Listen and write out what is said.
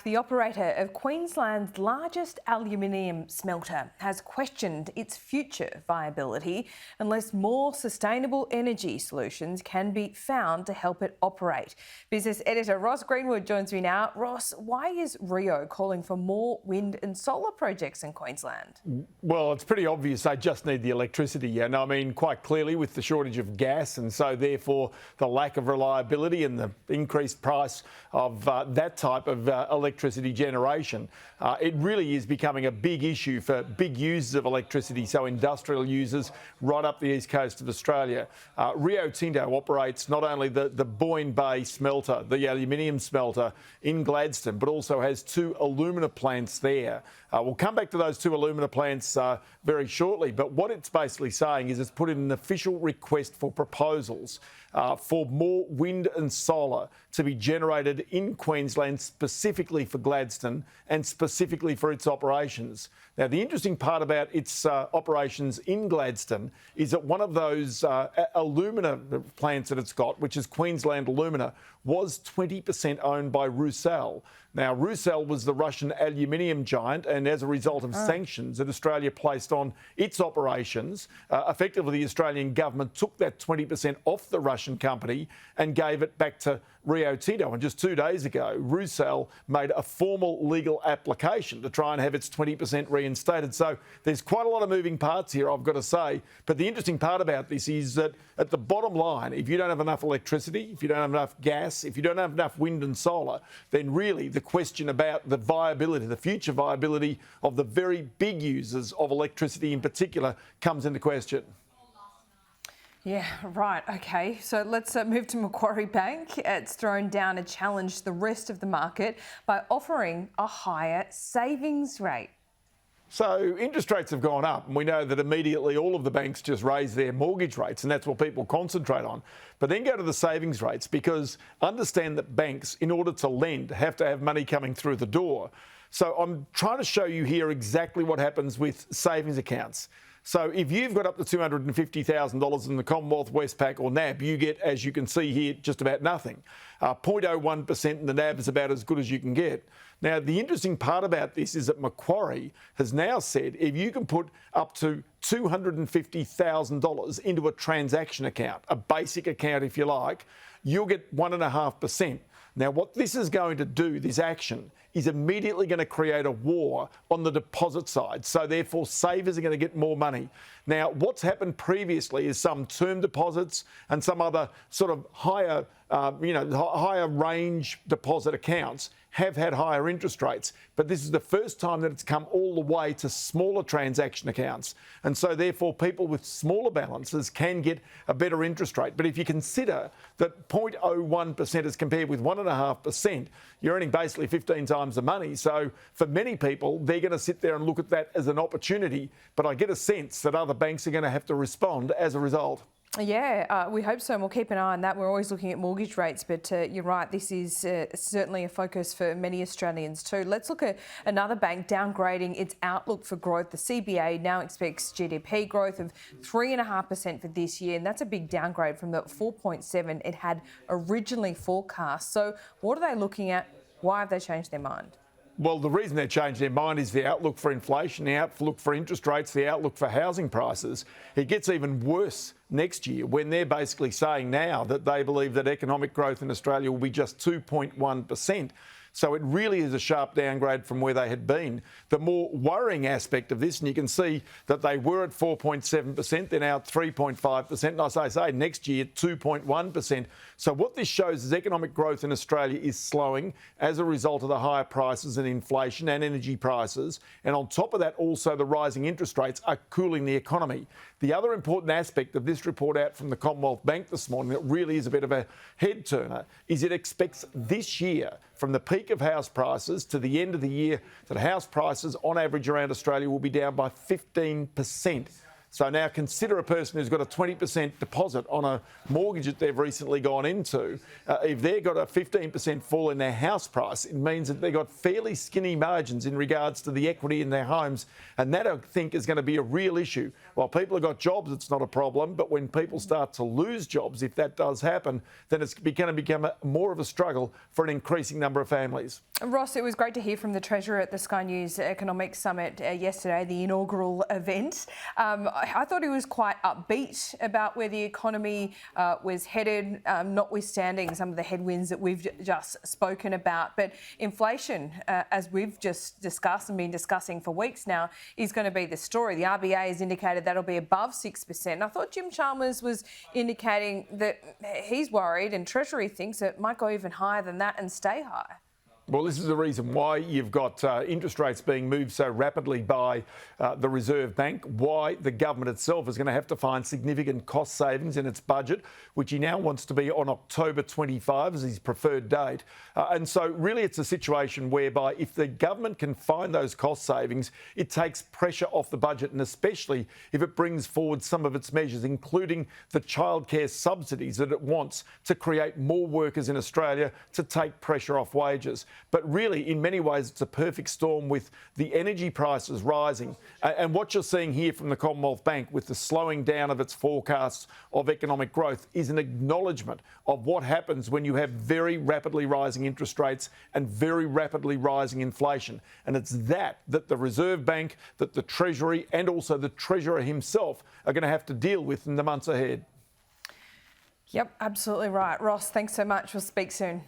back. The operator of Queensland's largest aluminium smelter has questioned its future viability unless more sustainable energy solutions can be found to help it operate. Business Editor Ross Greenwood joins me now. Ross, why is Rio calling for more wind and solar projects in Queensland? Well, it's pretty obvious they just need the electricity. And I mean, quite clearly with the shortage of gas and so therefore the lack of reliability and the increased price of that type of electricity generation, it really is becoming a big issue for big users of electricity, so industrial users right up the east coast of Australia. Rio Tinto operates not only the Boyne Bay smelter, the aluminium smelter in Gladstone, but also has two alumina plants there. We'll come back to those two alumina plants very shortly, but what it's basically saying is it's put in an official request for proposals for more wind and solar to be generated in Queensland, specifically for Gladstone and specifically for its operations. Now, the interesting part about its operations in Gladstone is that one of those alumina plants that it's got, which is Queensland Alumina, was 20% owned by Rusal. Now, Rusal was the Russian aluminium giant, and as a result of sanctions that Australia placed on its operations, effectively the Australian government took that 20% off the Russian company and gave it back to Rio Tinto. And just 2 days ago, Rusal made a formal legal application to try and have its 20% reinstated. So there's quite a lot of moving parts here, I've got to say. But the interesting part about this is that at the bottom line, if you don't have enough electricity, if you don't have enough gas, if you don't have enough wind and solar, then really the question about the viability, the future viability of the very big users of electricity in particular comes into question. Yeah, right. OK, so let's move to Macquarie Bank. It's thrown down a challenge to the rest of the market by offering a higher savings rate. So interest rates have gone up, and we know that immediately all of the banks just raise their mortgage rates, and that's what people concentrate on. But then go to the savings rates, because understand that banks, in order to lend, have to have money coming through the door. So I'm trying to show you here exactly what happens with savings accounts. So if you've got up to $250,000 in the Commonwealth, Westpac or NAB, you get, as you can see here, just about nothing. 0.01% in the NAB is about as good as you can get. Now, the interesting part about this is that Macquarie has now said if you can put up to $250,000 into a transaction account, a basic account if you like, you'll get 1.5%. Now, what this is going to do, this action, is immediately going to create a war on the deposit side. So therefore, savers are going to get more money. Now, what's happened previously is some term deposits and some other sort of higher, higher range deposit accounts have had higher interest rates. But this is the first time that it's come all the way to smaller transaction accounts. And so therefore, people with smaller balances can get a better interest rate. But if you consider that 0.01% is compared with 1.5%, you're earning basically 15 times the money. So for many people, they're going to sit there and look at that as an opportunity. But I get a sense that other banks are going to have to respond as a result. Yeah, we hope so, and we'll keep an eye on that. We're always looking at mortgage rates, but you're right, this is certainly a focus for many Australians too. Let's look at another bank downgrading its outlook for growth. The CBA now expects GDP growth of 3.5% for this year, and that's a big downgrade from the 4.7% it had originally forecast. So what are they looking at? Why have they changed their mind? Well, the reason they've changed their mind is the outlook for inflation, the outlook for interest rates, the outlook for housing prices. It gets even worse next year when they're basically saying now that they believe that economic growth in Australia will be just 2.1%. So it really is a sharp downgrade from where they had been. The more worrying aspect of this, and you can see that they were at 4.7%, they're now at 3.5%, and as I say, next year 2.1%. So what this shows is economic growth in Australia is slowing as a result of the higher prices and inflation and energy prices. And on top of that, also the rising interest rates are cooling the economy. The other important aspect of this report out from the Commonwealth Bank this morning that really is a bit of a head turner is it expects this year, from the peak of house prices to the end of the year, that house prices on average around Australia will be down by 15%. So now consider a person who's got a 20% deposit on a mortgage that they've recently gone into. If they've got a 15% fall in their house price, it means that they've got fairly skinny margins in regards to the equity in their homes. And that, I think, is going to be a real issue. While people have got jobs, it's not a problem. But when people start to lose jobs, if that does happen, then it's going to become more of a struggle for an increasing number of families. Ross, it was great to hear from the Treasurer at the Sky News Economic Summit yesterday, the inaugural event. I thought he was quite upbeat about where the economy was headed, notwithstanding some of the headwinds that we've just spoken about. But inflation, as we've just discussed and been discussing for weeks now, is going to be the story. The RBA has indicated that'll be above 6%. And I thought Jim Chalmers was indicating that he's worried and Treasury thinks it might go even higher than that and stay high. Well, this is the reason why you've got interest rates being moved so rapidly by the Reserve Bank, why the government itself is going to have to find significant cost savings in its budget, which he now wants to be on October 25 as his preferred date. And so really it's a situation whereby if the government can find those cost savings, it takes pressure off the budget, and especially if it brings forward some of its measures, including the childcare subsidies that it wants to create more workers in Australia to take pressure off wages. But really, in many ways, it's a perfect storm with the energy prices rising. And what you're seeing here from the Commonwealth Bank with the slowing down of its forecasts of economic growth is an acknowledgement of what happens when you have very rapidly rising interest rates and very rapidly rising inflation. And it's that the Reserve Bank, that the Treasury and also the Treasurer himself are going to have to deal with in the months ahead. Yep, absolutely right. Ross, thanks so much. We'll speak soon.